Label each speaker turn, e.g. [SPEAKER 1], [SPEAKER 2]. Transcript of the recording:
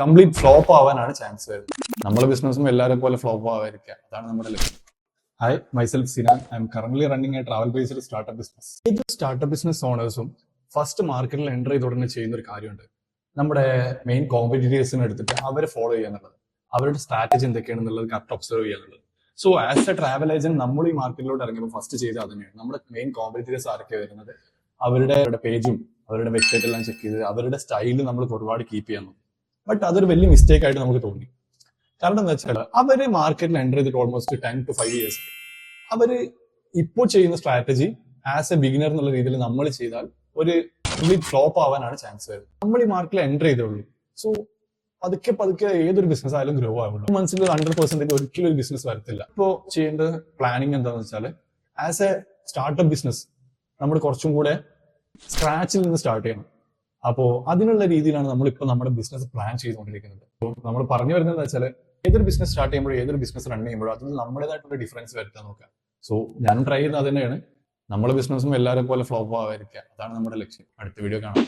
[SPEAKER 1] Complete flop ആവാനാണ് chance വരുന്നത്. നമ്മളെ ബിസിനസ്സും എല്ലാവരും പോലെ ഫ്ലോപ്പ് ആവാതിരിക്കുക, അതാണ് നമ്മുടെ ലക്ഷ്യം. Hi, myself Sinan. I M current running A travel based startup business. ഏത് സ്റ്റാർട്ടപ്പ് ബിസിനസ് ഓണേഴ്സും ഫസ്റ്റ് മാർക്കറ്റിൽ എൻ്റർ ചെയ്ത് ഉടനെ ചെയ്യുന്ന ഒരു കാര്യമുണ്ട്. നമ്മുടെ മെയിൻ കോമ്പറ്റീറ്റേഴ്സിനെ എടുത്തിട്ട് അവരെ ഫോളോ ചെയ്യാന്നുള്ളത്, അവരുടെ സ്ട്രാറ്റജി എന്തൊക്കെയാണെന്നുള്ളത് കറക്റ്റ് ഒബ്സർവ് ചെയ്യാന്നുള്ളത്. So as a travel agent നമ്മൾ ഈ മാർക്കറ്റിലോട്ട് ഇറങ്ങിയപ്പോൾ ഫസ്റ്റ് ചെയ്ത് അത് തന്നെയാണ്. നമ്മുടെ മെയിൻ കോമ്പറ്റീറ്റേഴ്സ് ആരൊക്കെ വരുന്നത്, അവരുടെ പേജും അവരുടെ വെബ്സൈറ്റ് എല്ലാം ചെക്ക് ചെയ്ത് അവരുടെ സ്റ്റൈല് നമ്മൾ ഒരുപാട് കീപ്പ് ചെയ്യാൻ നോക്കും. ബട്ട് അതൊരു വലിയ മിസ്റ്റേക്ക് ആയിട്ട് നമുക്ക് തോന്നി. കാരണം എന്താ വെച്ചാൽ അവര് മാർക്കറ്റിൽ എൻ്റർ ചെയ്തിട്ട് ഓൾമോസ്റ്റ് 10 to 5 years. അവര് ഇപ്പോൾ ചെയ്യുന്ന സ്ട്രാറ്റജി ആസ് എ ബിഗിനർ എന്നുള്ള രീതിയിൽ നമ്മൾ ചെയ്താൽ ഒരു കംപ്ലീറ്റ് ഫ്ലോപ്പ് ആവാനാണ് ചാൻസ് വരുന്നത്. നമ്മൾ ഈ മാർക്കറ്റിൽ എൻ്റർ ചെയ്തോളൂ. സോ പതുക്കെ പതുക്കെ ഏതൊരു ബിസിനസ് ആയാലും ഗ്രോ ആവുള്ളൂ. മനസ്സിൽ 100% ഒരിക്കലും ഒരു ബിസിനസ് വരത്തില്ല. ഇപ്പോൾ ചെയ്യേണ്ട പ്ലാനിങ് എന്താണെന്ന് വെച്ചാൽ ആസ് എ സ്റ്റാർട്ടപ്പ് ബിസിനസ് നമ്മൾ കുറച്ചും കൂടെ സ്ക്രാച്ചിൽ നിന്ന് സ്റ്റാർട്ട് ചെയ്യണം. അപ്പോൾ അതിനുള്ള രീതിയിലാണ് നമ്മളിപ്പോൾ നമ്മുടെ ബിസിനസ് പ്ലാൻ ചെയ്തുകൊണ്ടിരിക്കുന്നത്. അപ്പോൾ നമ്മൾ പറഞ്ഞു വരുന്നത് വെച്ചാൽ ഏതൊരു ബിസിനസ് സ്റ്റാർട്ട് ചെയ്യുമ്പോഴും ഏതൊരു ബിസിനസ് റൺ ചെയ്യുമ്പോഴും അതിൽ നമ്മുടേതായിട്ടുള്ള ഡിഫറൻസ് വരുത്താൻ നോക്കുക. സോ ഞാനും ട്രൈ ചെയ്യുന്നത് അത് തന്നെയാണ്. നമ്മുടെ ബിസിനസ്സും എല്ലാവരും പോലെ ഫ്ലോപ്പ് ആവാതിരിക്കുക, അതാണ് നമ്മുടെ ലക്ഷ്യം. അടുത്ത വീഡിയോ കാണാം.